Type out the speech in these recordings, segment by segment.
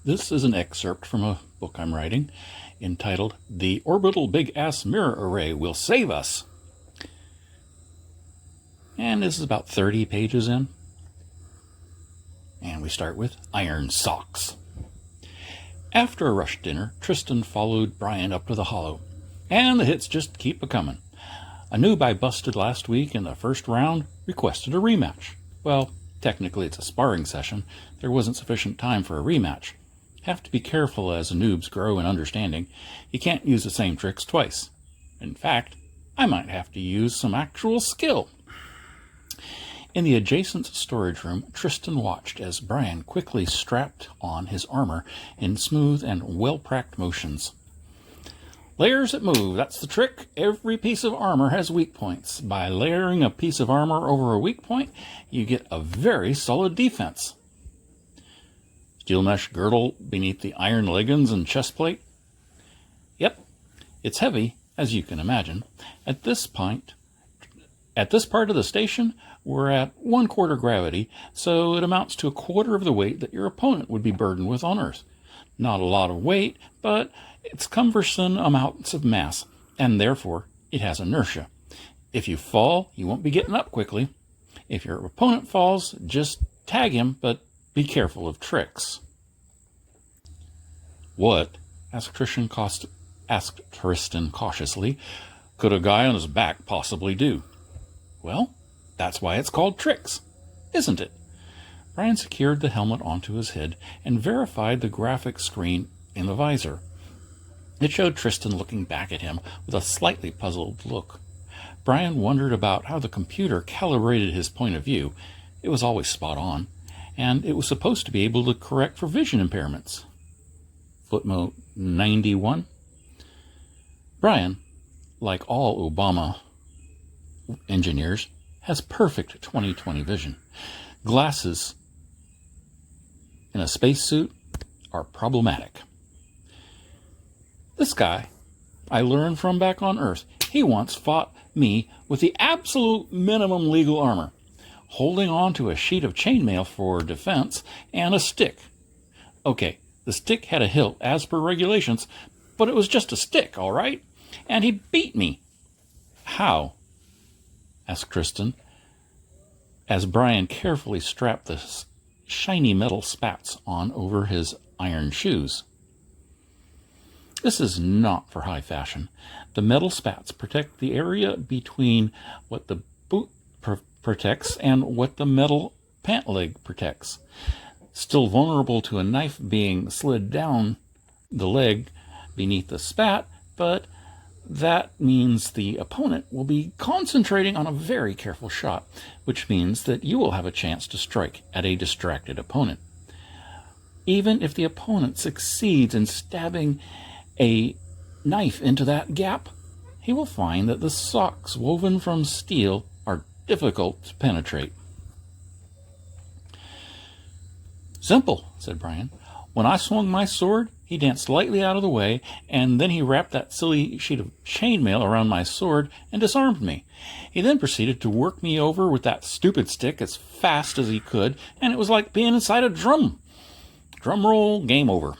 This is an excerpt from a book I'm writing entitled The Orbital Big Ass Mirror Array Will Save Us. And this is about 30 pages in. And we start with iron socks. After a rush dinner, Tristan followed Brian up to the hollow. And the hits just keep a-coming. A noob I busted last week in the first round requested a rematch. Well, technically it's a sparring session. There wasn't sufficient time for a rematch. Have to be careful as noobs grow in understanding. You can't use the same tricks twice. In fact, I might have to use some actual skill. In the adjacent storage room, Tristan watched as Brian quickly strapped on his armor in smooth and well-practiced motions. Layers that move, that's the trick. Every piece of armor has weak points. By layering a piece of armor over a weak point, you get a very solid defense. Steel mesh girdle beneath the iron leggings and chest plate? Yep, it's heavy, as you can imagine. At this part of the station, we're at 1/4 gravity, so it amounts to 1/4 of the weight that your opponent would be burdened with on Earth. Not a lot of weight, but it's cumbersome amounts of mass, and therefore it has inertia. If you fall, you won't be getting up quickly. If your opponent falls, just tag him, but be careful of tricks. What, asked Tristan cautiously, could a guy on his back possibly do? Well, that's why it's called tricks, isn't it? Brian secured the helmet onto his head and verified the graphic screen in the visor. It showed Tristan looking back at him with a slightly puzzled look. Brian wondered about how the computer calibrated his point of view. It was always spot on, and it was supposed to be able to correct for vision impairments. Footnote 91. Brian, like all Obama engineers, has perfect 20/20 vision. Glasses in a spacesuit are problematic. This guy I learned from back on Earth. He once fought me with the absolute minimum legal armor, holding on to a sheet of chainmail for defense and a stick. Okay, the stick had a hilt as per regulations, but it was just a stick, all right? And he beat me. How? Asked Tristan, as Brian carefully strapped the shiny metal spats on over his iron shoes. This is not for high fashion. The metal spats protect the area between what the boot protects and what the metal pant leg protects. Still vulnerable to a knife being slid down the leg beneath the spat, but that means the opponent will be concentrating on a very careful shot, which means that you will have a chance to strike at a distracted opponent. Even if the opponent succeeds in stabbing a knife into that gap, he will find that the socks woven from steel are difficult to penetrate. Simple, said Brian. When I swung my sword, he danced lightly out of the way, and then he wrapped that silly sheet of chainmail around my sword and disarmed me. He then proceeded to work me over with that stupid stick as fast as he could, and it was like being inside a drum. Drum roll, game over.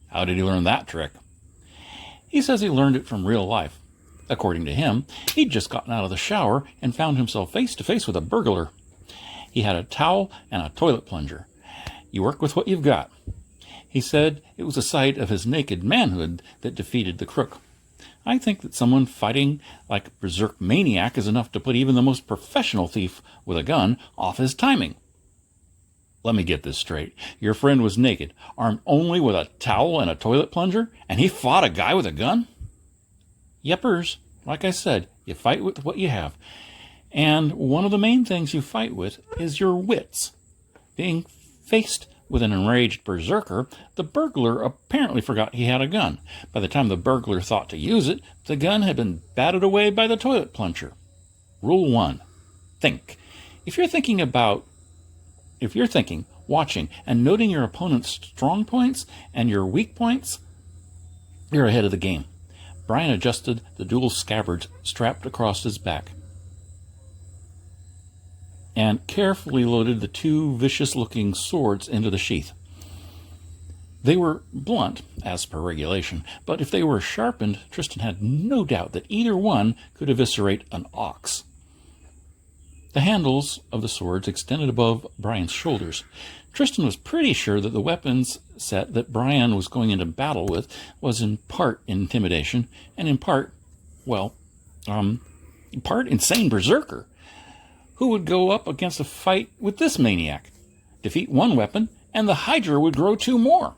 How did he learn that trick? He says he learned it from real life. According to him, he'd just gotten out of the shower and found himself face to face with a burglar. He had a towel and a toilet plunger. You work with what you've got. He said it was the sight of his naked manhood that defeated the crook. I think that someone fighting like a berserk maniac is enough to put even the most professional thief with a gun off his timing. Let me get this straight. Your friend was naked, armed only with a towel and a toilet plunger, and he fought a guy with a gun? Yepers. Like I said, you fight with what you have. And one of the main things you fight with is your wits. Being faced with an enraged berserker, the burglar apparently forgot he had a gun. By the time the burglar thought to use it, the gun had been batted away by the toilet plunger. Rule 1. Think. If you're thinking, watching, and noting your opponent's strong points and your weak points, you're ahead of the game. Brian adjusted the dual scabbards strapped across his back and carefully loaded the two vicious-looking swords into the sheath. They were blunt, as per regulation, but if they were sharpened, Tristan had no doubt that either one could eviscerate an ox. The handles of the swords extended above Brian's shoulders. Tristan was pretty sure that the weapons set that Brian was going into battle with was in part intimidation, and in part, part insane berserker. Who would go up against a fight with this maniac? Defeat one weapon, and the Hydra would grow 2 more.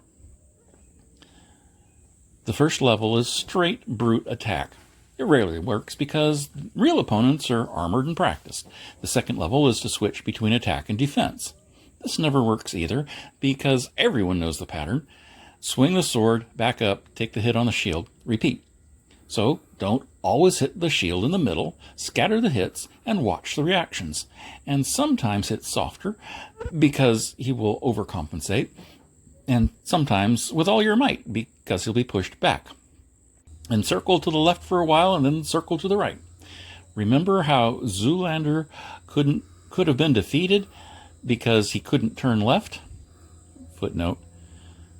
The first level is straight brute attack. It rarely works because real opponents are armored and practiced. The second level is to switch between attack and defense. This never works either because everyone knows the pattern. Swing the sword, back up, take the hit on the shield, repeat. So don't always hit the shield in the middle, scatter the hits, and watch the reactions. And sometimes hit softer because he will overcompensate, and sometimes with all your might because he'll be pushed back. And circle to the left for a while and then circle to the right. Remember how Zoolander could have been defeated because he couldn't turn left? Footnote,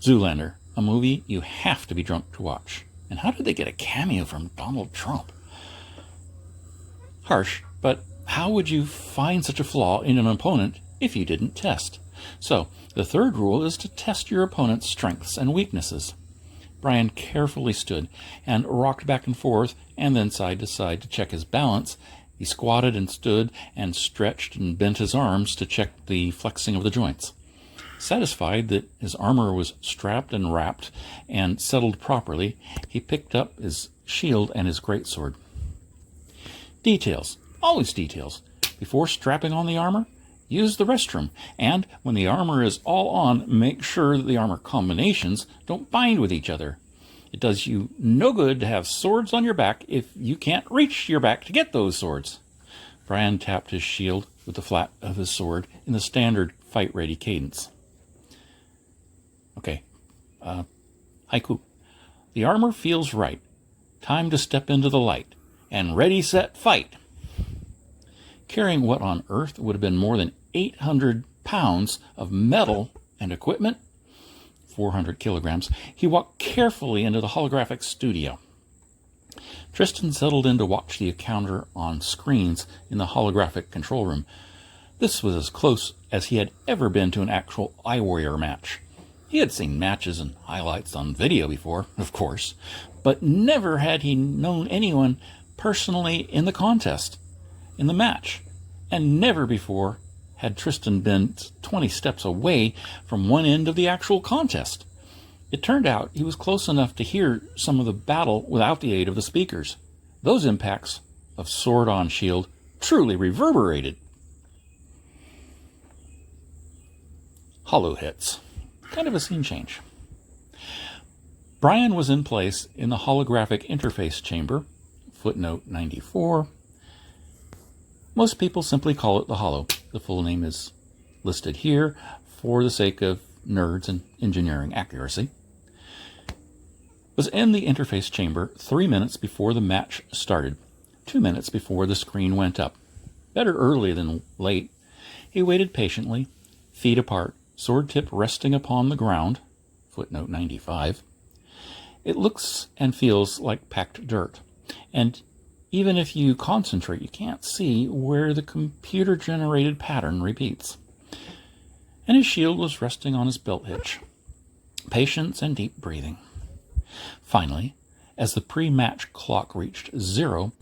Zoolander, a movie you have to be drunk to watch. And how did they get a cameo from Donald Trump? Harsh, but how would you find such a flaw in an opponent if you didn't test? So, the third rule is to test your opponent's strengths and weaknesses. Brian carefully stood and rocked back and forth and then side to side to check his balance. He squatted and stood and stretched and bent his arms to check the flexing of the joints. Satisfied that his armor was strapped and wrapped and settled properly, he picked up his shield and his greatsword. Details. Always details. Before strapping on the armor, use the restroom. And when the armor is all on, make sure that the armor combinations don't bind with each other. It does you no good to have swords on your back if you can't reach your back to get those swords. Brian tapped his shield with the flat of his sword in the standard fight-ready cadence. Okay. Haiku. The armor feels right. Time to step into the light. And ready, set, fight. Carrying what on earth would have been more than 800 pounds of metal and equipment, 400 kilograms, he walked carefully into the holographic studio. Tristan settled in to watch the encounter on screens in the holographic control room. This was as close as he had ever been to an actual iWarrior match. He had seen matches and highlights on video before, of course, but never had he known anyone personally in the contest, in the match, and never before had Tristan been 20 steps away from one end of the actual contest. It turned out he was close enough to hear some of the battle without the aid of the speakers. Those impacts of sword on shield truly reverberated. Holo hits. Kind of a scene change. Brian was in place in the holographic interface chamber, footnote 94. Most people simply call it the Holo. The full name is listed here for the sake of nerds and engineering accuracy. Was in the interface chamber 3 minutes before the match started, 2 minutes before the screen went up. Better early than late. He waited patiently, feet apart, sword tip resting upon the ground, footnote 95. It looks and feels like packed dirt, and even if you concentrate, you can't see where the computer-generated pattern repeats. And his shield was resting on his belt hitch. Patience and deep breathing. Finally, as the pre-match clock reached 0,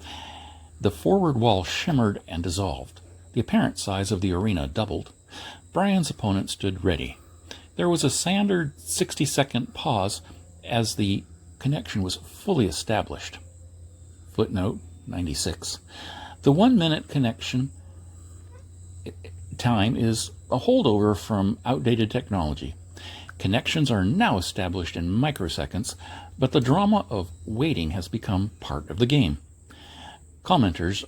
the forward wall shimmered and dissolved. The apparent size of the arena doubled. Brian's opponent stood ready. There was a standard 60-second pause as the connection was fully established. Footnote 96. The 1-minute connection time is a holdover from outdated technology. Connections are now established in microseconds, but the drama of waiting has become part of the game. Commenters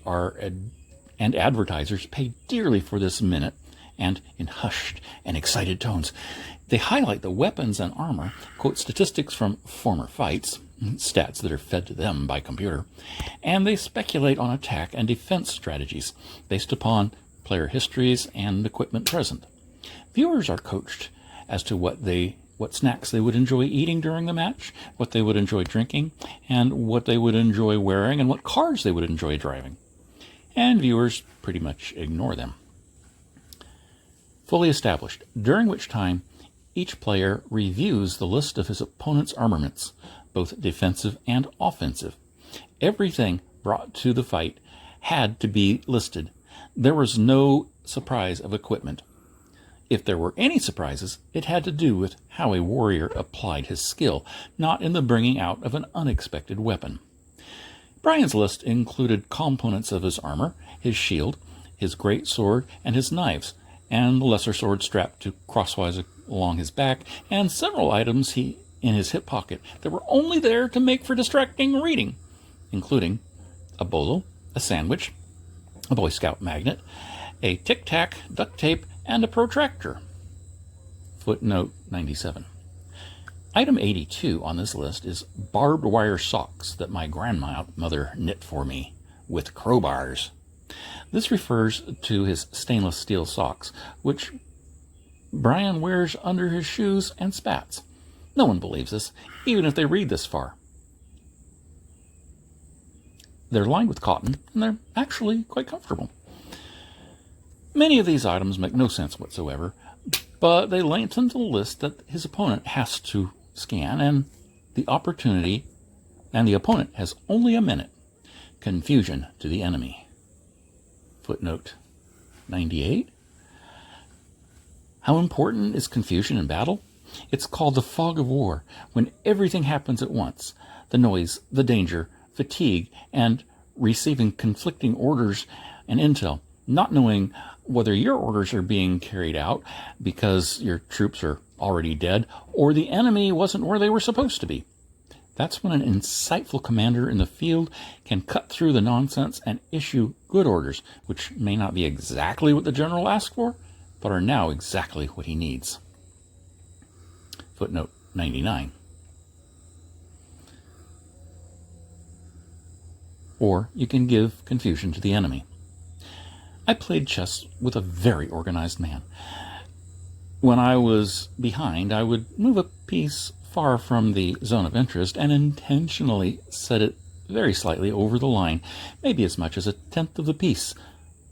and advertisers pay dearly for this minute, and in hushed and excited tones, they highlight the weapons and armor, quote statistics from former fights, stats that are fed to them by computer, and they speculate on attack and defense strategies based upon player histories and equipment present. Viewers are coached as to what they what snacks they would enjoy eating during the match, what they would enjoy drinking, and what they would enjoy wearing, and what cars they would enjoy driving. And viewers pretty much ignore them. Fully established, during which time each player reviews the list of his opponent's armaments, both defensive and offensive. Everything brought to the fight had to be listed. There was no surprise of equipment. If there were any surprises, it had to do with how a warrior applied his skill, not in the bringing out of an unexpected weapon. Brian's list included components of his armor, his shield, his great sword, and his knives, and the lesser sword strapped to crosswise along his back, and several items in his hip pocket that were only there to make for distracting reading, including a bolo, a sandwich, a Boy Scout magnet, a tic-tac, duct tape, and a protractor. Footnote 97. Item 82 on this list is barbed wire socks that my grandmother knit for me with crowbars. This refers to his stainless steel socks, which Brian wears under his shoes and spats. No one believes this, even if they read this far. They're lined with cotton, and they're actually quite comfortable. Many of these items make no sense whatsoever, but they lengthen the list that his opponent has to scan, and the opponent has only a minute. Confusion to the enemy. Footnote 98. How important is confusion in battle? It's called the fog of war, when everything happens at once. The noise, the danger, fatigue, and receiving conflicting orders and intel, not knowing whether your orders are being carried out because your troops are already dead or the enemy wasn't where they were supposed to be. That's when an insightful commander in the field can cut through the nonsense and issue good orders, which may not be exactly what the general asked for, but are now exactly what he needs. Footnote 99. Or you can give confusion to the enemy. I played chess with a very organized man. When I was behind, I would move a piece far from the zone of interest and intentionally set it very slightly over the line, maybe as much as a tenth of the piece,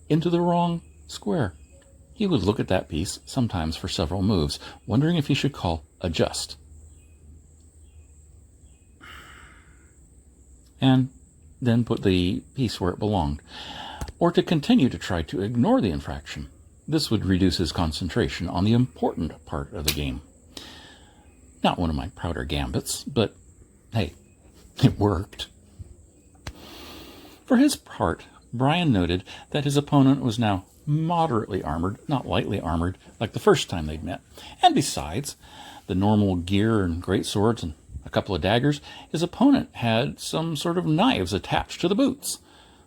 into the wrong square. He would look at that piece, sometimes for several moves, wondering if he should call adjust. And then put the piece where it belonged, or to continue to try to ignore the infraction. This would reduce his concentration on the important part of the game. Not one of my prouder gambits, but hey, it worked. For his part, Brian noted that his opponent was now moderately armored, not lightly armored, like the first time they'd met. And besides the normal gear and great swords and a couple of daggers, his opponent had some sort of knives attached to the boots.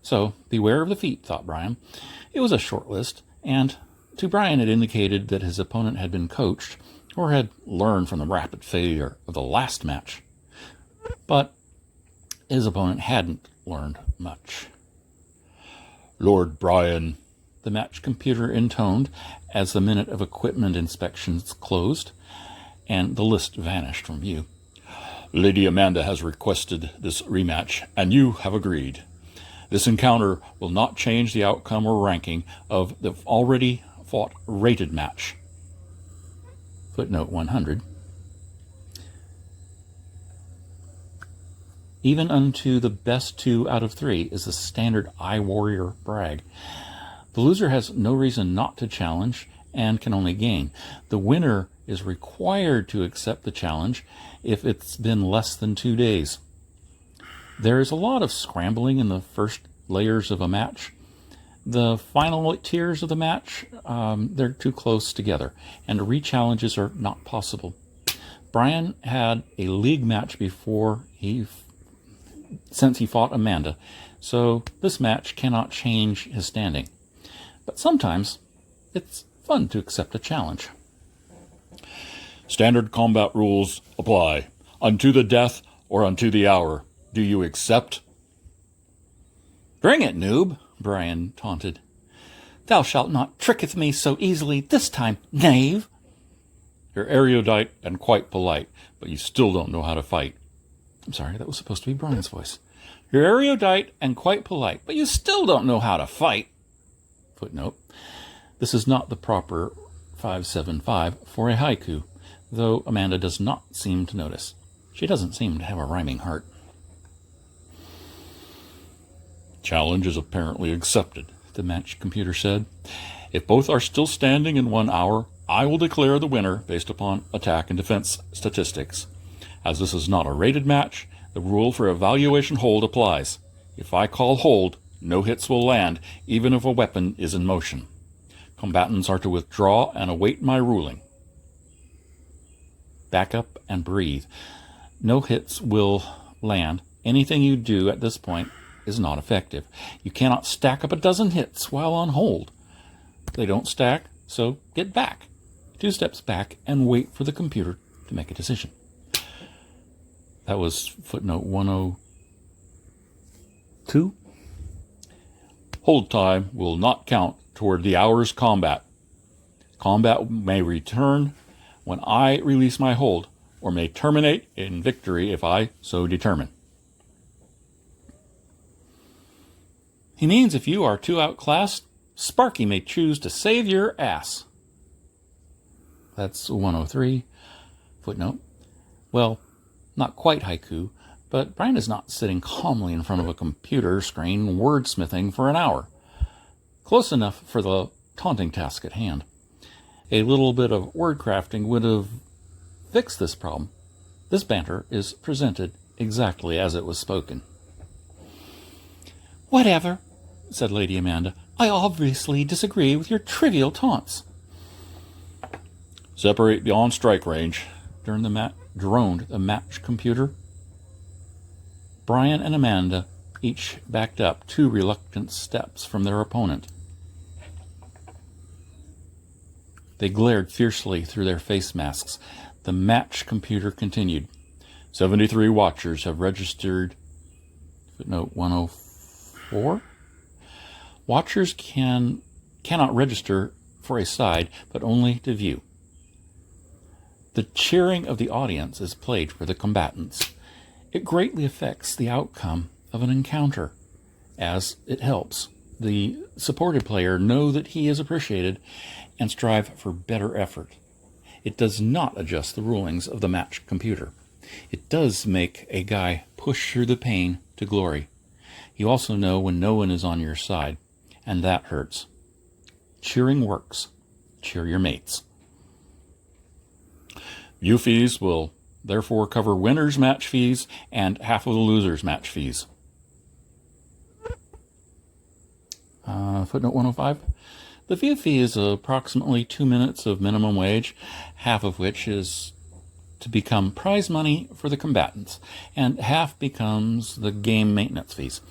So, beware of the feet, thought Brian. It was a short list, and to Brian it indicated that his opponent had been coached, or had learned from the rapid failure of the last match. But his opponent hadn't learned much. Lord Brian, the match computer intoned as the minute of equipment inspections closed, and the list vanished from view. Lady Amanda has requested this rematch, and you have agreed. This encounter will not change the outcome or ranking of the already fought rated match. Footnote 100. Even unto the best 2 out of 3 is the standard iWarrior brag. The loser has no reason not to challenge and can only gain. The winner is required to accept the challenge if it's been less than 2 days. There is a lot of scrambling in the first layers of a match. The final tiers of the match, they're too close together, and re-challenges are not possible. Brian had a league match since he fought Amanda, so this match cannot change his standing. But sometimes it's fun to accept a challenge. Standard combat rules apply. Unto the death or unto the hour. Do you accept? Bring it, noob, Brian taunted. Thou shalt not tricketh me so easily this time, knave. You're erudite and quite polite, but you still don't know how to fight. I'm sorry, that was supposed to be Brian's voice. You're erudite and quite polite, but you still don't know how to fight. Footnote. This is not the proper 575 for a haiku, though Amanda does not seem to notice. She doesn't seem to have a rhyming heart. Challenge is apparently accepted, the match computer said. If both are still standing in 1 hour, I will declare the winner based upon attack and defense statistics. As this is not a rated match, the rule for evaluation hold applies. If I call hold, no hits will land, even if a weapon is in motion. Combatants are to withdraw and await my ruling. Back up and breathe. No hits will land. Anything you do at this point is not effective. You cannot stack up a dozen hits while on hold. They don't stack, so get back. 2 steps back and wait for the computer to make a decision. That was footnote 102. Hold time will not count toward the hour's combat. Combat may return when I release my hold, or may terminate in victory if I so determine. He means if you are too outclassed, Sparky may choose to save your ass. That's 103. Footnote. Well, not quite haiku, but Brian is not sitting calmly in front of a computer screen wordsmithing for an hour. Close enough for the taunting task at hand. A little bit of word crafting would have fixed this problem. This banter is presented exactly as it was spoken. Whatever, said Lady Amanda. I obviously disagree with your trivial taunts. Separate beyond strike range, droned the match computer. Brian and Amanda each backed up 2 reluctant steps from their opponent. They glared fiercely through their face masks. The match computer continued. 73 watchers have registered. Footnote 104. Watchers cannot register for a side, but only to view. The cheering of the audience is played for the combatants. It greatly affects the outcome of an encounter, as it helps the supported player know that he is appreciated and strive for better effort. It does not adjust the rulings of the match computer. It does make a guy push through the pain to glory. You also know when no one is on your side, and that hurts. Cheering works. Cheer your mates. View fees will therefore cover winners' match fees and half of the losers' match fees. Footnote 105. The view fee is approximately 2 minutes of minimum wage, half of which is to become prize money for the combatants, and half becomes the game maintenance fees.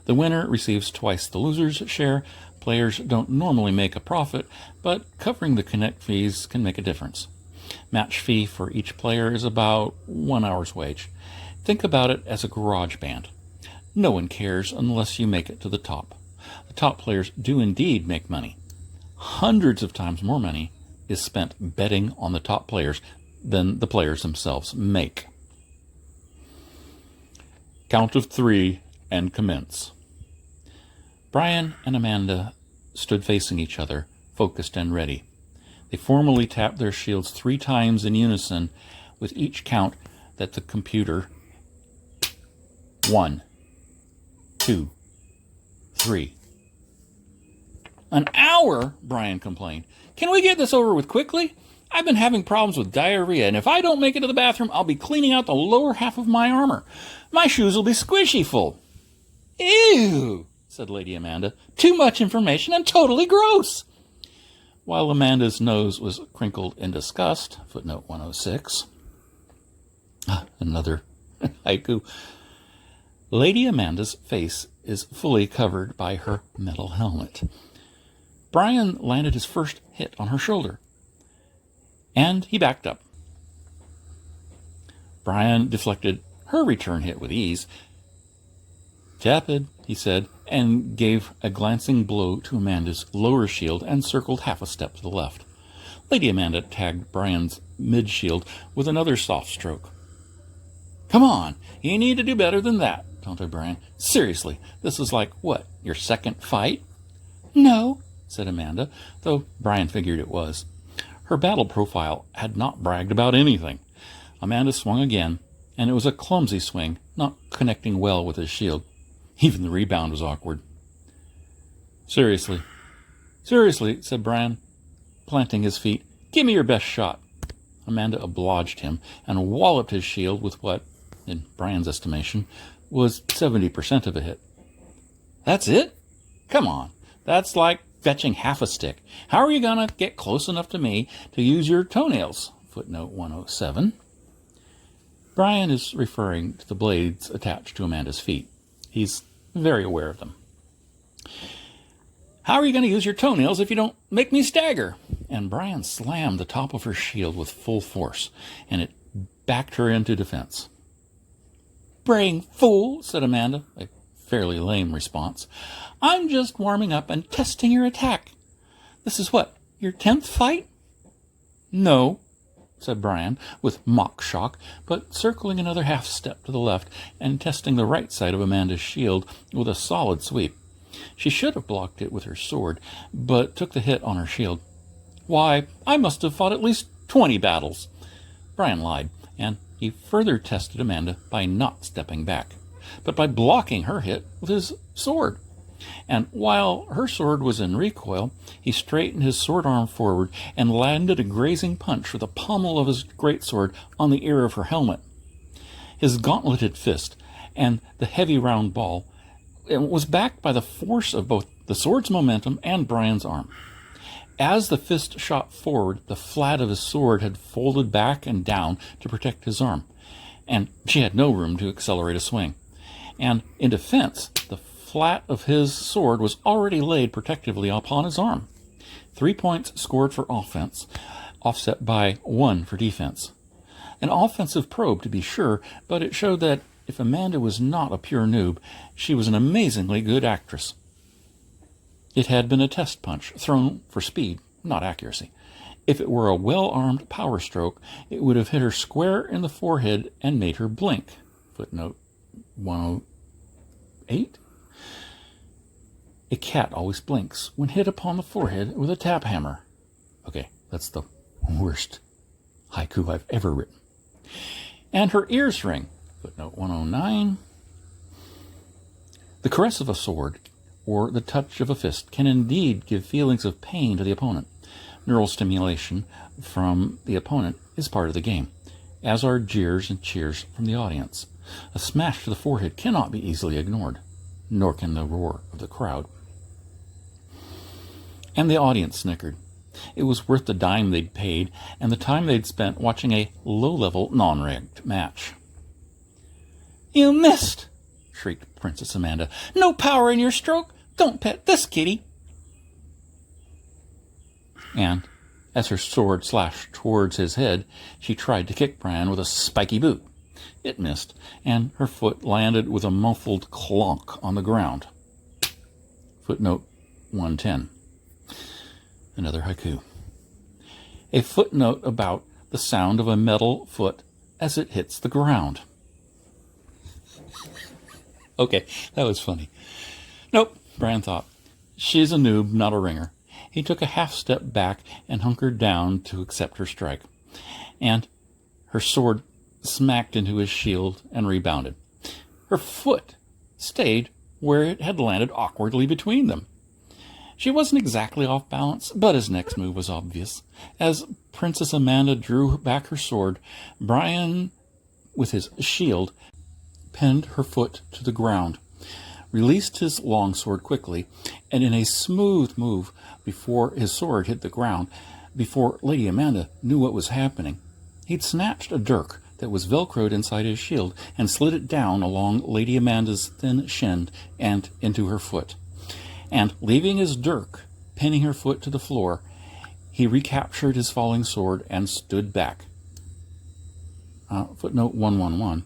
The winner receives twice the loser's share. Players don't normally make a profit, but covering the connect fees can make a difference. Match fee for each player is about 1 hour's wage. Think about it as a garage band. No one cares unless you make it to the top. The top players do indeed make money. Hundreds of times more money is spent betting on the top players than the players themselves make. Count of 3 and commence. Brian and Amanda stood facing each other, focused and ready. They formally tapped their shields 3 times in unison, with each count that the computer. 1, 2, 3. An hour? Brian complained. Can we get this over with quickly? I've been having problems with diarrhea, and if I don't make it to the bathroom, I'll be cleaning out the lower half of my armor. My shoes will be squishy full. Ew, said Lady Amanda. Too much information and totally gross. While Amanda's nose was crinkled in disgust, footnote 106. Another haiku. Lady Amanda's face is fully covered by her metal helmet. Brian landed his first hit on her shoulder, and he backed up. Brian deflected her return hit with ease. Tepid, he said, and gave a glancing blow to Amanda's lower shield and circled half a step to the left. Lady Amanda tagged Brian's mid-shield with another soft stroke. "Come on, you need to do better than that," taunted Brian. "Seriously, this is like, what, your second fight?" "No," said Amanda, though Brian figured it was. Her battle profile had not bragged about anything. Amanda swung again, and it was a clumsy swing, not connecting well with his shield. Even the rebound was awkward. Seriously, said Brian, planting his feet. "Give me your best shot." Amanda obliged him and walloped his shield with what, in Brian's estimation, was 70% of a hit. "That's it? Come on, that's like fetching half a stick. How are you going to get close enough to me to use your toenails?" Footnote 107. Brian is referring to the blades attached to Amanda's feet. He's very aware of them. "How are you going to use your toenails if you don't make me stagger?" And Brian slammed the top of her shield with full force, and it backed her into defense. "Braying fool," said Amanda, a fairly lame response. "I'm just warming up and testing your attack. This is what, your 10th fight?" "No," said Brian, with mock shock, but circling another half step to the left and testing the right side of Amanda's shield with a solid sweep. She should have blocked it with her sword, but took the hit on her shield. "Why, I must have fought at least 20 battles." Brian lied, and he further tested Amanda by not stepping back, but by blocking her hit with his sword. And while her sword was in recoil, he straightened his sword arm forward and landed a grazing punch with the pommel of his greatsword on the ear of her helmet. His gauntleted fist and the heavy round ball was backed by the force of both the sword's momentum and Brian's arm. As the fist shot forward, the flat of his sword had folded back and down to protect his arm, and she had no room to accelerate a swing. And in defense, the flat of his sword was already laid protectively upon his arm. 3 points scored for offense, offset by 1 for defense. An offensive probe, to be sure, but it showed that if Amanda was not a pure noob, she was an amazingly good actress. It had been a test punch, thrown for speed, not accuracy. If it were a well-armed power stroke, it would have hit her square in the forehead and made her blink. Footnote 108. A cat always blinks when hit upon the forehead with a tap hammer. Okay, that's the worst haiku I've ever written. And her ears ring. Footnote 109. The caress of a sword or the touch of a fist can indeed give feelings of pain to the opponent. Neural stimulation from the opponent is part of the game, as are jeers and cheers from the audience. A smash to the forehead cannot be easily ignored, nor can the roar of the crowd. And the audience snickered. It was worth the dime they'd paid and the time they'd spent watching a low-level, non-rigged match. "You missed!" shrieked Princess Amanda. "No power in your stroke! Don't pet this kitty!" And, as her sword slashed towards his head, she tried to kick Brian with a spiky boot. It missed, and her foot landed with a muffled clonk on the ground. Footnote 110. Another haiku. A footnote about the sound of a metal foot as it hits the ground. Okay, that was funny. Nope, Brian thought. She's a noob, not a ringer. He took a half step back and hunkered down to accept her strike. And her sword smacked into his shield and rebounded. Her foot stayed where it had landed awkwardly between them. She wasn't exactly off balance, but his next move was obvious. As Princess Amanda drew back her sword, Brian, with his shield, pinned her foot to the ground, released his longsword quickly, and in a smooth move before his sword hit the ground, before Lady Amanda knew what was happening, he'd snatched a dirk that was velcroed inside his shield and slid it down along Lady Amanda's thin shin and into her foot. And leaving his dirk pinning her foot to the floor, he recaptured his falling sword and stood back. Footnote 111.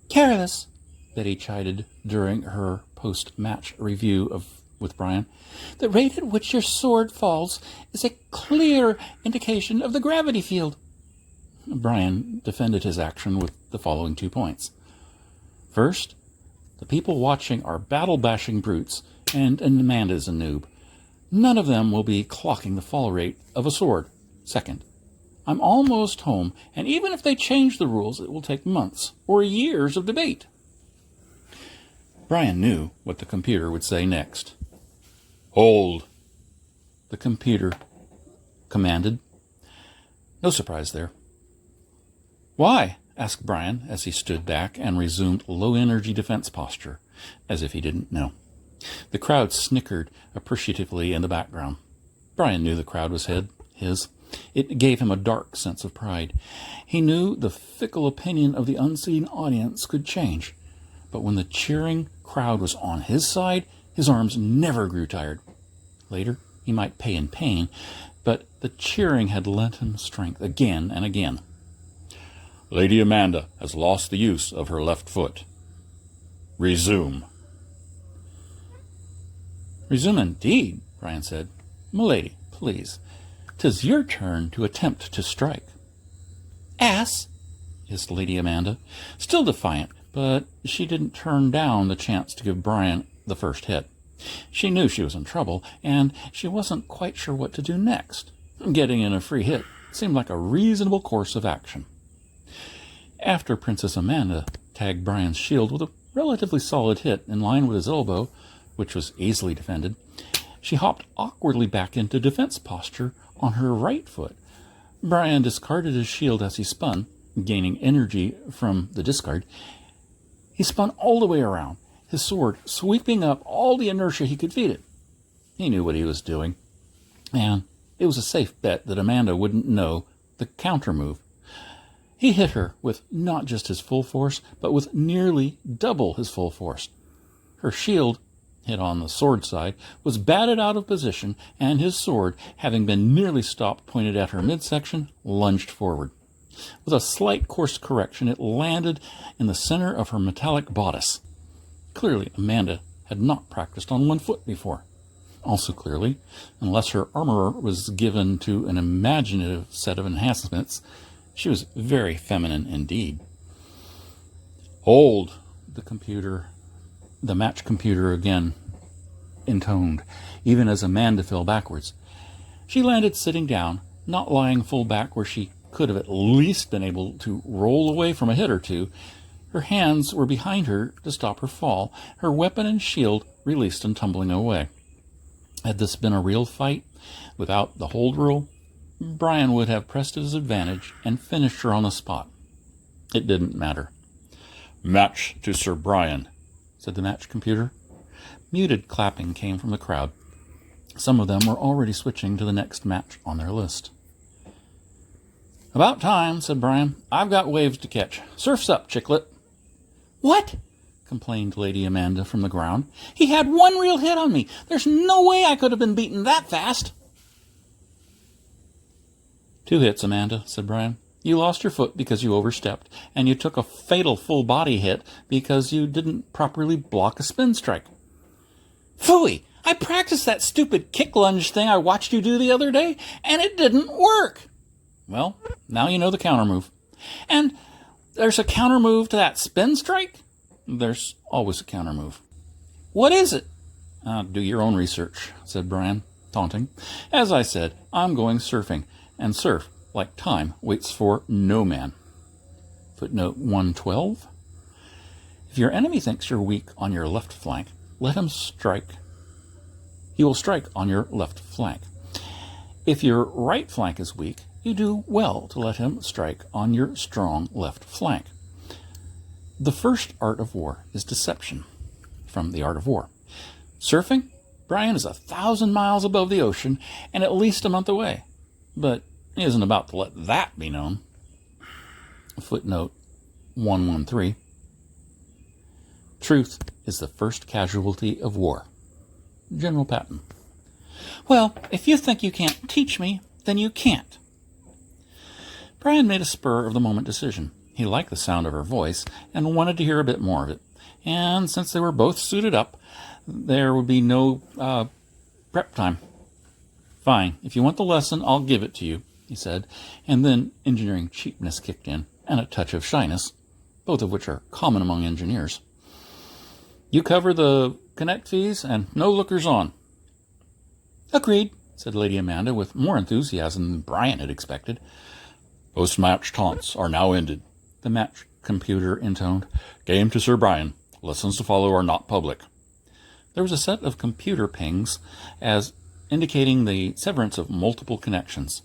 "Careless," Betti chided during her post-match review of with Brian. "The rate at which your sword falls is a clear indication of the gravity field." Brian defended his action with the following 2 points. First, the people watching are battle-bashing brutes, and Amanda's a noob. None of them will be clocking the fall rate of a sword. Second, I'm almost home, and even if they change the rules, it will take months or years of debate. Brian knew what the computer would say next. "Hold," the computer commanded. No surprise there. "Why?" asked Brian as he stood back and resumed low-energy defense posture, as if he didn't know. The crowd snickered appreciatively in the background. Brian knew the crowd was his. It gave him a dark sense of pride. He knew the fickle opinion of the unseen audience could change, but when the cheering crowd was on his side, his arms never grew tired. Later, he might pay in pain, but the cheering had lent him strength again and again. "Lady Amanda has lost the use of her left foot. Resume." "Resume indeed," Brian said. "Milady, please. 'Tis your turn to attempt to strike." "Ass," hissed Lady Amanda, still defiant, but she didn't turn down the chance to give Brian the first hit. She knew she was in trouble, and she wasn't quite sure what to do next. Getting in a free hit seemed like a reasonable course of action. After Princess Amanda tagged Brian's shield with a relatively solid hit in line with his elbow, which was easily defended, she hopped awkwardly back into defense posture on her right foot. Brian discarded his shield as he spun, gaining energy from the discard. He spun all the way around, his sword sweeping up all the inertia he could feed it. He knew what he was doing, and it was a safe bet that Amanda wouldn't know the counter move. He hit her with not just his full force, but with nearly double his full force. Her shield, hit on the sword side, was batted out of position, and his sword, having been nearly stopped pointed at her midsection, lunged forward. With a slight course correction, it landed in the center of her metallic bodice. Clearly, Amanda had not practiced on one foot before. Also clearly, unless her armorer was given to an imaginative set of enhancements, she was very feminine indeed. "Hold," the match computer again intoned, even as Amanda fell backwards. She landed sitting down, not lying full back where she could have at least been able to roll away from a hit or two. Her hands were behind her to stop her fall, her weapon and shield released and tumbling away. Had this been a real fight, without the hold rule, Brian would have pressed his advantage and finished her on the spot. It didn't matter. "Match to Sir Brian," said the match computer. Muted clapping came from the crowd. Some of them were already switching to the next match on their list. "About time," said Brian. "I've got waves to catch. Surf's up, chicklet." "What?" complained Lady Amanda from the ground. "He had one real hit on me. There's no way I could have been beaten that fast." "2 hits, Amanda," said Brian. "You lost your foot because you overstepped, and you took a fatal full body hit because you didn't properly block a spin strike." "Phooey! I practiced that stupid kick lunge thing I watched you do the other day, and it didn't work." "Well, now you know the counter move." "And there's a counter move to that spin strike?" "There's always a counter move." "What is it?" "Do your own research," said Brian, taunting. "As I said, I'm going surfing, and surf, like time, waits for no man." Footnote 112. If your enemy thinks you're weak on your left flank, let him strike. He will strike on your left flank. If your right flank is weak, you do well to let him strike on your strong left flank. The first art of war is deception, from The Art of War. Surfing? Brian is 1,000 miles above the ocean and at least a month away, but he isn't about to let that be known. Footnote 113. Truth is the first casualty of war. General Patton. "Well, if you think you can't teach me, then you can't." Brian made a spur-of-the-moment decision. He liked the sound of her voice and wanted to hear a bit more of it. And since they were both suited up, There would be no prep time. Fine, if you want the lesson, I'll give it to you, he said, and then engineering cheapness kicked in, and a touch of shyness, both of which are common among engineers. You cover the connect fees, and no lookers on. Agreed, said Lady Amanda with more enthusiasm than Brian had expected. Post-match taunts are now ended, the match computer intoned. Game to Sir Brian. Lessons to follow are not public. There was a set of computer pings as indicating the severance of multiple connections.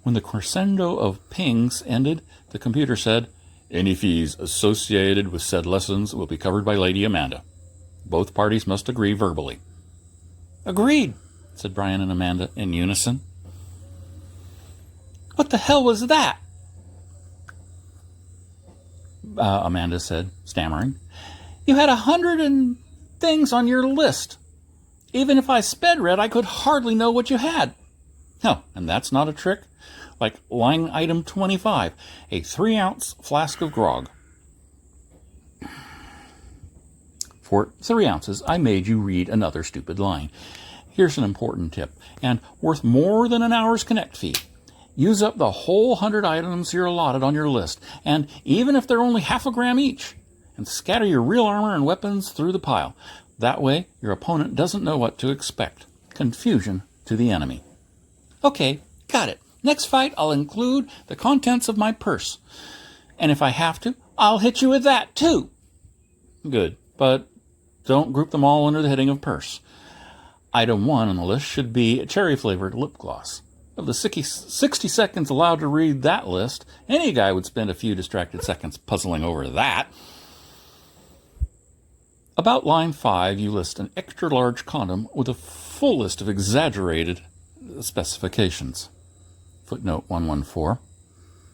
When the crescendo of pings ended, the computer said, any fees associated with said lessons will be covered by Lady Amanda. Both parties must agree verbally. Agreed, said Brian and Amanda in unison. What the hell was that? Amanda said, stammering. You had 100 things on your list. Even if I sped read, I could hardly know what you had. Oh, and that's not a trick? Like line item 25, a 3-ounce flask of grog. For 3 ounces, I made you read another stupid line. Here's an important tip, and worth more than an hour's connect fee. Use up the whole 100 items you're allotted on your list, and even if they're only half a gram each, and scatter your real armor and weapons through the pile. That way, your opponent doesn't know what to expect. Confusion to the enemy. Okay, got it. Next fight, I'll include the contents of my purse. And if I have to, I'll hit you with that, too. Good, but don't group them all under the heading of purse. Item 1 on the list should be a cherry-flavored lip gloss. Of the 60 seconds allowed to read that list, any guy would spend a few distracted seconds puzzling over that. About line 5, you list an extra-large condom with a full list of exaggerated specifications. Footnote 114.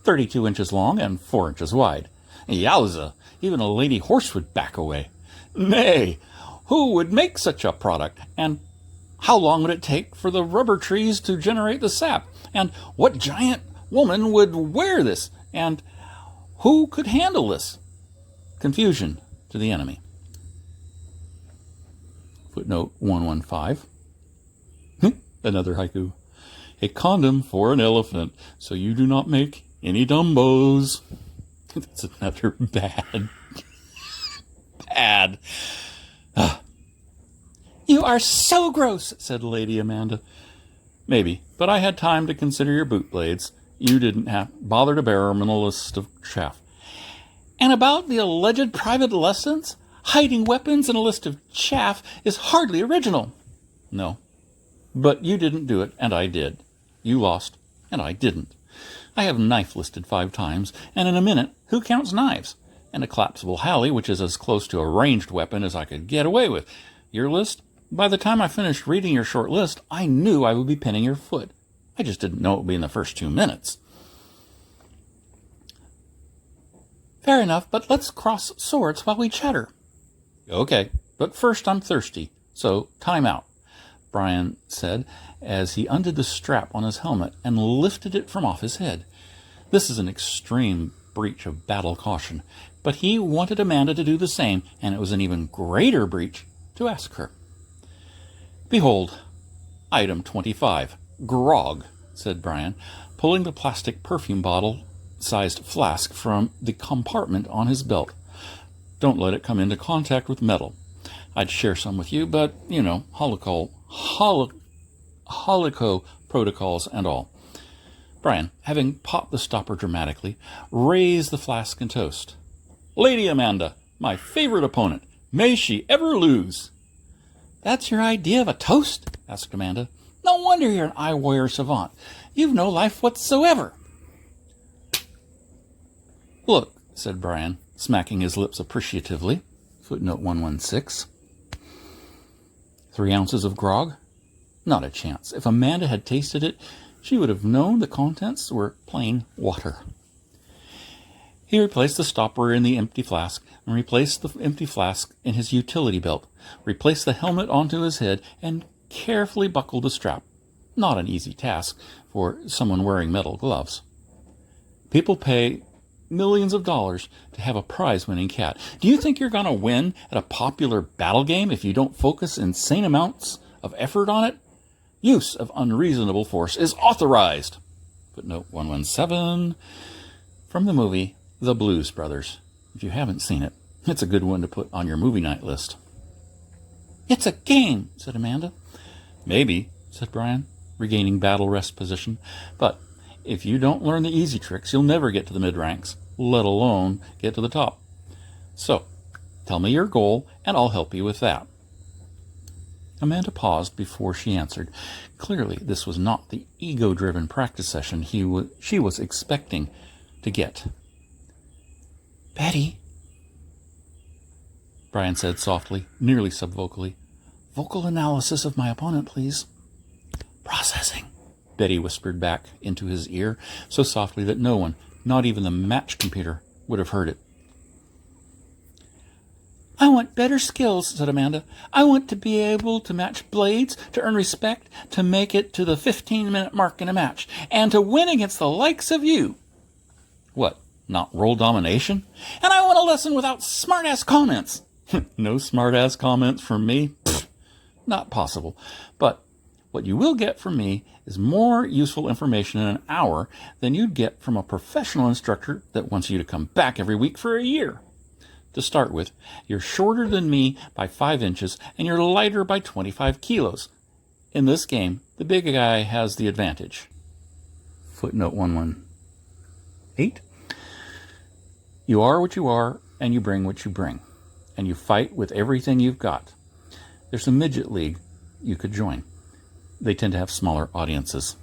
32 inches long and 4 inches wide. Yowza! Even a lady horse would back away. Nay, who would make such a product? And how long would it take for the rubber trees to generate the sap? And what giant woman would wear this? And who could handle this? Confusion to the enemy. Footnote 115. Another haiku. A condom for an elephant, so you do not make any dumbos. That's another bad. You are so gross, said Lady Amanda. Maybe, but I had time to consider your boot blades. You didn't bother to bear them in a list of chaff. And about the alleged private lessons? Hiding weapons in a list of chaff is hardly original. No, but you didn't do it, and I did. You lost, and I didn't. I have knife listed 5 times, and in a minute, who counts knives? And a collapsible Halley, which is as close to a ranged weapon as I could get away with. Your list? By the time I finished reading your short list, I knew I would be pinning your foot. I just didn't know it would be in the first 2 minutes. Fair enough, but let's cross swords while we chatter. Okay, but first I'm thirsty, so time out, Brian said as he undid the strap on his helmet and lifted it from off his head. This is an extreme breach of battle caution, but he wanted Amanda to do the same, and it was an even greater breach to ask her. Behold, item 25, grog, said Brian, pulling the plastic perfume bottle-sized flask from the compartment on his belt. Don't let it come into contact with metal. I'd share some with you, but, you know, holoco protocols and all. Brian, having popped the stopper dramatically, raised the flask and toast. Lady Amanda, my favorite opponent. May she ever lose. That's your idea of a toast? Asked Amanda. No wonder you're an eye-warrior savant. You've no life whatsoever. Look, said Brian, smacking his lips appreciatively. Footnote 116. 3 ounces of grog? Not a chance. If Amanda had tasted it, she would have known the contents were plain water. He replaced the stopper in the empty flask and replaced the empty flask in his utility belt, replaced the helmet onto his head, and carefully buckled the strap. Not an easy task for someone wearing metal gloves. People pay millions of dollars to have a prize-winning cat. Do you think you're going to win at a popular battle game if you don't focus insane amounts of effort on it? Use of unreasonable force is authorized. Footnote 117 from the movie The Blues Brothers. If you haven't seen it, it's a good one to put on your movie night list. It's a game, said Amanda. Maybe, said Brian, regaining battle rest position. But if you don't learn the easy tricks, you'll never get to the mid-ranks, let alone get to the top. So, tell me your goal, and I'll help you with that. Amanda paused before she answered. Clearly, this was not the ego-driven practice session she was expecting to get. Betti, Brian said softly, nearly subvocally. Vocal analysis of my opponent, please. Processing, Betti whispered back into his ear, so softly that no one, not even the match computer, would have heard it. I want better skills, said Amanda. I want to be able to match blades, to earn respect, to make it to the 15-minute mark in a match, and to win against the likes of you. What, not role domination? And I want a lesson without smart-ass comments. No smart-ass comments from me? Pfft, not possible. But what you will get from me is more useful information in an hour than you'd get from a professional instructor that wants you to come back every week for a year. To start with, you're shorter than me by 5 inches, and you're lighter by 25 kilos. In this game, the big guy has the advantage. Footnote 118. You are what you are, and you bring what you bring. And you fight with everything you've got. There's a midget league you could join. They tend to have smaller audiences.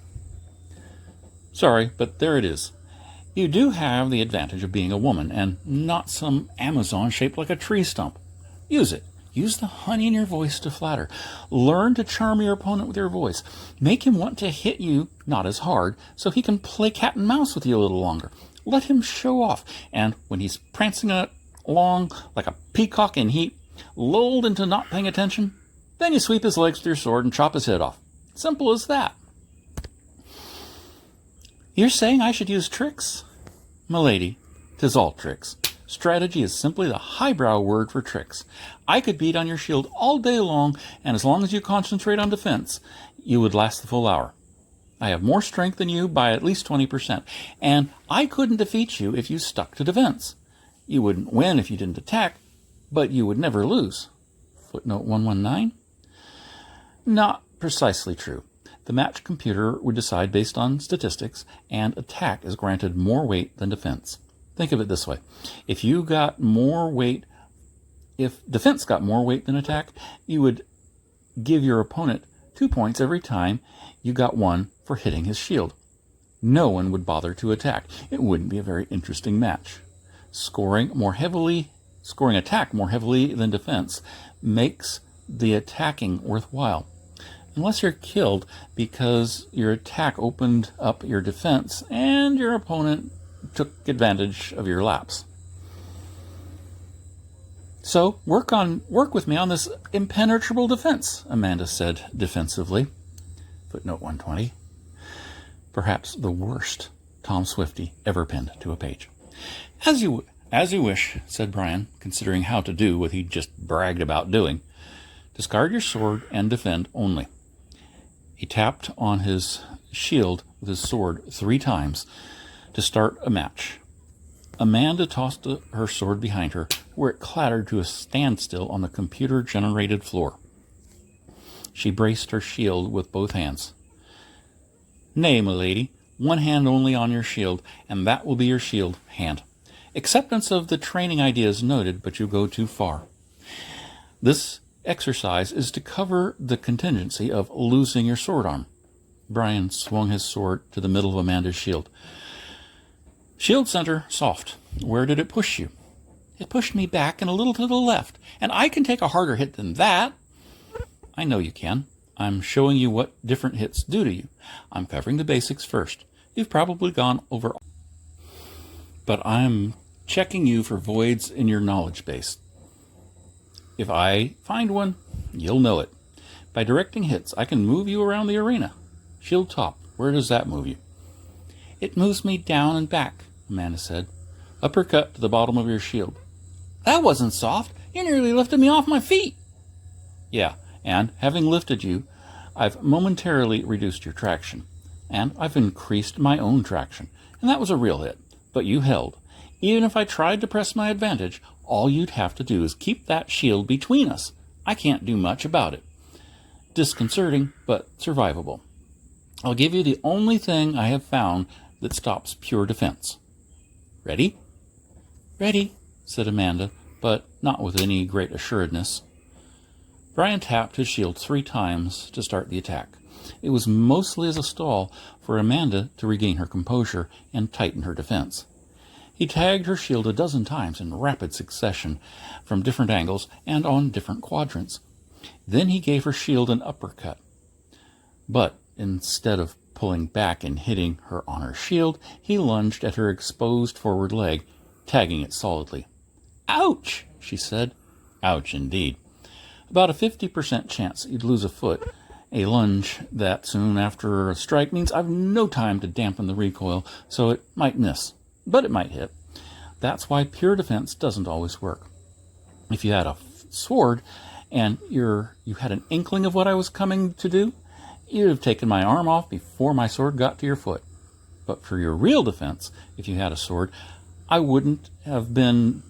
Sorry, but there it is. You do have the advantage of being a woman, and not some Amazon shaped like a tree stump. Use it. Use the honey in your voice to flatter. Learn to charm your opponent with your voice. Make him want to hit you, not as hard, so he can play cat and mouse with you a little longer. Let him show off, and when he's prancing along like a peacock in heat, lulled into not paying attention, then you sweep his legs with your sword and chop his head off. Simple as that. You're saying I should use tricks? Milady, 'tis all tricks. Strategy is simply the highbrow word for tricks. I could beat on your shield all day long, and as long as you concentrate on defense, you would last the full hour. I have more strength than you by at least 20%, and I couldn't defeat you if you stuck to defense. You wouldn't win if you didn't attack, but you would never lose. Footnote 119. Not precisely true. The match computer would decide based on statistics, and attack is granted more weight than defense. Think of it this way. If defense got more weight than attack, you would give your opponent 2 points every time you got one for hitting his shield. No one would bother to attack. It wouldn't be a very interesting match. Scoring attack more heavily than defense makes the attacking worthwhile. Unless you're killed because your attack opened up your defense and your opponent took advantage of your lapse. So work with me on this impenetrable defense, Amanda said defensively. Footnote 120. Perhaps the worst Tom Swifty ever pinned to a page. As you wish, said Brian, considering how to do what he just bragged about doing. Discard your sword and defend only. He tapped on his shield with his sword 3 times to start a match. Amanda tossed her sword behind her, where it clattered to a standstill on the computer-generated floor. She braced her shield with both hands. Nay, milady, 1 hand only on your shield, and that will be your shield hand. Acceptance of the training idea is noted, but you go too far. This exercise is to cover the contingency of losing your sword arm. Brian swung his sword to the middle of Amanda's shield. Shield center, soft. Where did it push you? It pushed me back and a little to the left, and I can take a harder hit than that. I know you can. I'm showing you what different hits do to you. I'm covering the basics first. You've probably gone over all, but I'm checking you for voids in your knowledge base. If I find one, you'll know it. By directing hits, I can move you around the arena. Shield top, where does that move you? It moves me down and back, Amanda said. Uppercut to the bottom of your shield. That wasn't soft. You nearly lifted me off my feet. Yeah, and having lifted you, I've momentarily reduced your traction. And I've increased my own traction. And that was a real hit. But you held. Even if I tried to press my advantage, all you'd have to do is keep that shield between us. I can't do much about it. Disconcerting, but survivable. I'll give you the only thing I have found that stops pure defense. Ready? Ready, said Amanda, but not with any great assuredness. Brian tapped his shield 3 times to start the attack. It was mostly as a stall for Amanda to regain her composure and tighten her defense. He tagged her shield 12 times in rapid succession from different angles and on different quadrants. Then he gave her shield an uppercut. But instead of pulling back and hitting her on her shield, he lunged at her exposed forward leg, tagging it solidly. Ouch, she said. Ouch, indeed. About a 50% chance you'd lose a foot. A lunge that soon after a strike means I've no time to dampen the recoil, so it might miss, but it might hit. That's why pure defense doesn't always work. If you had a sword and you had an inkling of what I was coming to do, you'd have taken my arm off before my sword got to your foot. But for your real defense, if you had a sword, I wouldn't have been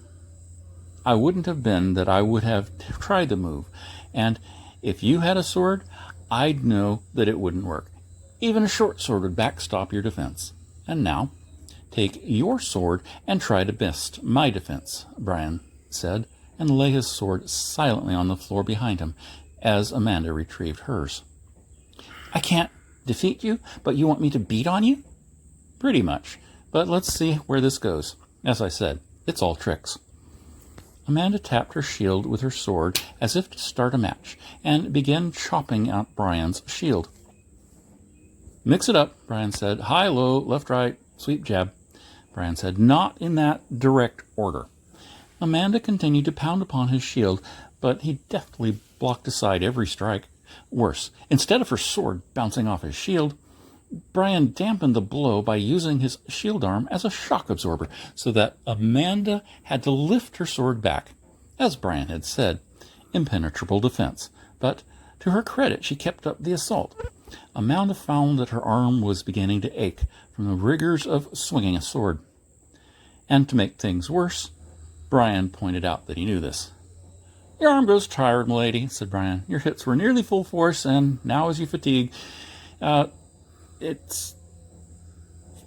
that I would have tried the move. And if you had a sword, I'd know that it wouldn't work. Even a short sword would backstop your defense. And now, take your sword and try to best my defense, Brian said, and lay his sword silently on the floor behind him as Amanda retrieved hers. I can't defeat you, but you want me to beat on you? Pretty much. But let's see where this goes. As I said, it's all tricks. Amanda tapped her shield with her sword as if to start a match, and began chopping out Brian's shield. Mix it up, Brian said. High, low, left, right, sweep, jab. Brian said, not in that direct order. Amanda continued to pound upon his shield, but he deftly blocked aside every strike. Worse, instead of her sword bouncing off his shield, Brian dampened the blow by using his shield arm as a shock absorber, so that Amanda had to lift her sword back. As Brian had said, impenetrable defense. But to her credit, she kept up the assault. Amanda found that her arm was beginning to ache from the rigors of swinging a sword. And to make things worse, Brian pointed out that he knew this. Your arm grows tired, m'lady, said Brian. Your hits were nearly full force, and now as you fatigue, And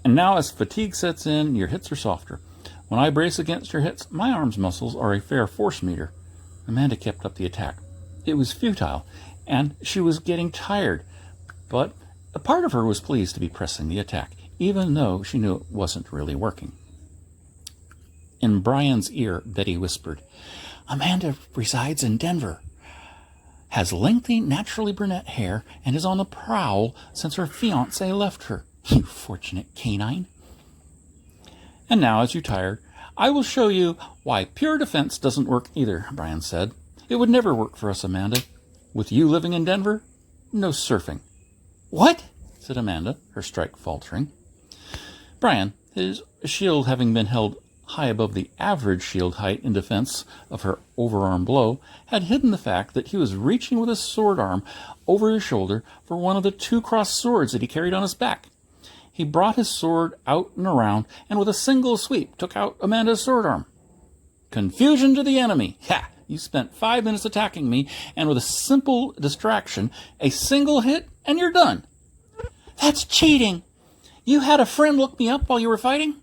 now as fatigue sets in, your hits are softer. When I brace against your hits, my arm's muscles are a fair force meter. Amanda kept up the attack. It was futile, and she was getting tired, but a part of her was pleased to be pressing the attack, even though she knew it wasn't really working. In Brian's ear, Betti whispered, Amanda resides in Denver, has lengthy, naturally brunette hair, and is on the prowl since her fiancé left her. You fortunate canine. And now, as you're tired, I will show you why pure defense doesn't work either, Brian said. It would never work for us, Amanda. With you living in Denver, no surfing. What? Said Amanda, her strike faltering. Brian, his shield having been held high above the average shield height in defense of her overarm blow, had hidden the fact that he was reaching with his sword arm over his shoulder for one of the 2 crossed swords that he carried on his back. He brought his sword out and around, and with a single sweep took out Amanda's sword arm. Confusion to the enemy. Ha! You spent 5 minutes attacking me, and with a simple distraction, a single hit, and you're done. That's cheating. You had a friend look me up while you were fighting?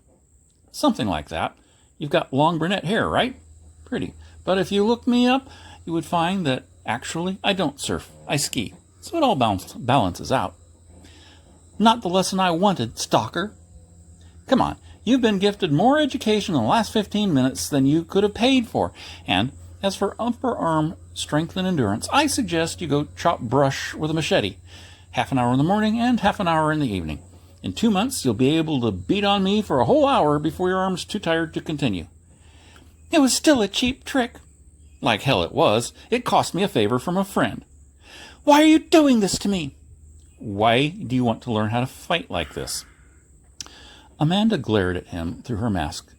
Something like that. You've got long brunette hair, right? Pretty. But if you look me up, you would find that actually I don't surf. I ski. So it all balances out. Not the lesson I wanted, stalker. Come on. You've been gifted more education in the last 15 minutes than you could have paid for. And as for upper arm strength and endurance, I suggest you go chop brush with a machete. Half an hour in the morning and half an hour in the evening. In 2 months, you'll be able to beat on me for a whole hour before your arm's too tired to continue. It was still a cheap trick. Like hell it was. It cost me a favor from a friend. Why are you doing this to me? Why do you want to learn how to fight like this? Amanda glared at him through her mask.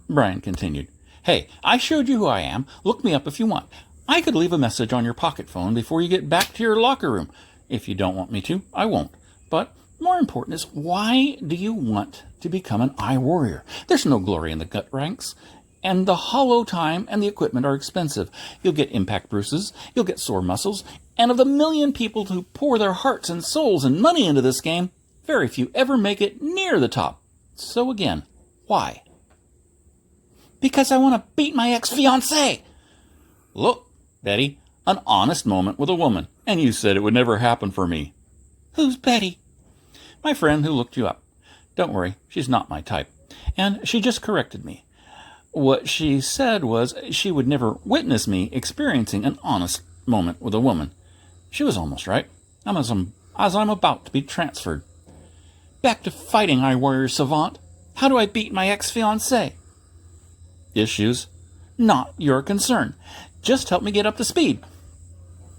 Brian continued. Hey, I showed you who I am. Look me up if you want. I could leave a message on your pocket phone before you get back to your locker room. If you don't want me to, I won't. But more important is, why do you want to become an eye warrior? There's no glory in the gut ranks. And the hollow time and the equipment are expensive. You'll get impact bruises, you'll get sore muscles, and of the million people who pour their hearts and souls and money into this game, very few ever make it near the top. So again, why? Because I want to beat my ex-fiancée. Look, Betti, an honest moment with a woman, and you said it would never happen for me. Who's Betti? My friend who looked you up. Don't worry, she's not my type. And she just corrected me. What she said was she would never witness me experiencing an honest moment with a woman. She was almost right. As I'm about to be transferred. Back to fighting, eye warrior savant. How do I beat my ex-fiancée? Issues? Not your concern. Just help me get up to speed.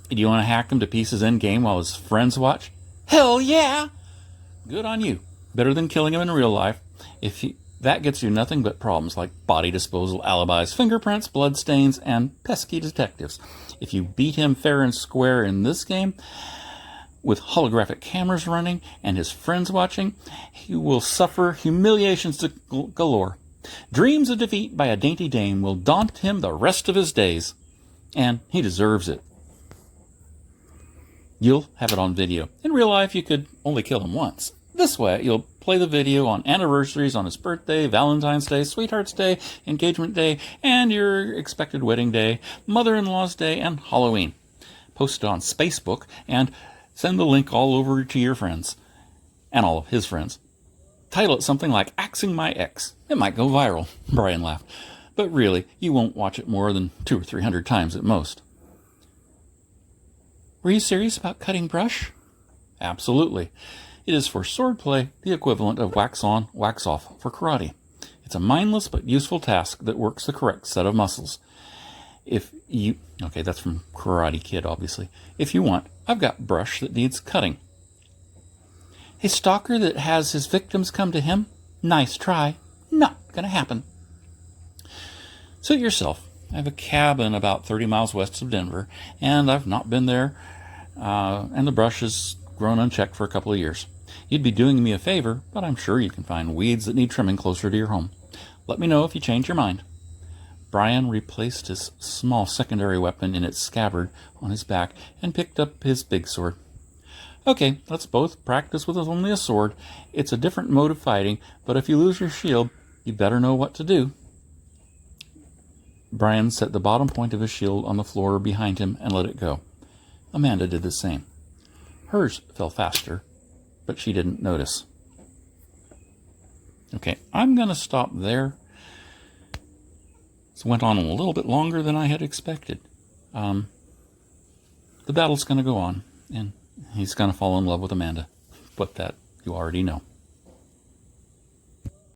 Do you want to hack him to pieces in game while his friends watch? Hell yeah! Good on you. Better than killing him in real life. That gets you nothing but problems like body disposal, alibis, fingerprints, bloodstains, and pesky detectives. If you beat him fair and square in this game, with holographic cameras running and his friends watching, he will suffer humiliations galore. Dreams of defeat by a dainty dame will daunt him the rest of his days. And he deserves it. You'll have it on video. In real life, you could only kill him once. This way, you'll play the video on anniversaries, on his birthday, Valentine's Day, Sweetheart's Day, Engagement Day, and your expected wedding day, Mother-in-law's Day, and Halloween. Post it on Facebook and send the link all over to your friends, and all of his friends. Title it something like Axing My Ex. It might go viral. Brian laughed. But really, you won't watch it more than 200 or 300 times at most. Were you serious about cutting brush? Absolutely. It is for swordplay the equivalent of wax on, wax off for karate. It's a mindless but useful task that works the correct set of muscles. Okay, that's from Karate Kid, obviously. If you want, I've got brush that needs cutting. A stalker that has his victims come to him? Nice try. Not gonna happen. Suit yourself. I have a cabin about 30 miles west of Denver, and I've not been there, and the brush has grown unchecked for a couple of years. You'd be doing me a favor, but I'm sure you can find weeds that need trimming closer to your home. Let me know if you change your mind. Brian replaced his small secondary weapon in its scabbard on his back and picked up his big sword. Okay, let's both practice with only a sword. It's a different mode of fighting, but if you lose your shield, you better know what to do. Brian set the bottom point of his shield on the floor behind him and let it go. Amanda did the same. Hers fell faster, but she didn't notice. Okay, I'm going to stop there. This went on a little bit longer than I had expected. The battle's going to go on, and he's going to fall in love with Amanda. But that you already know.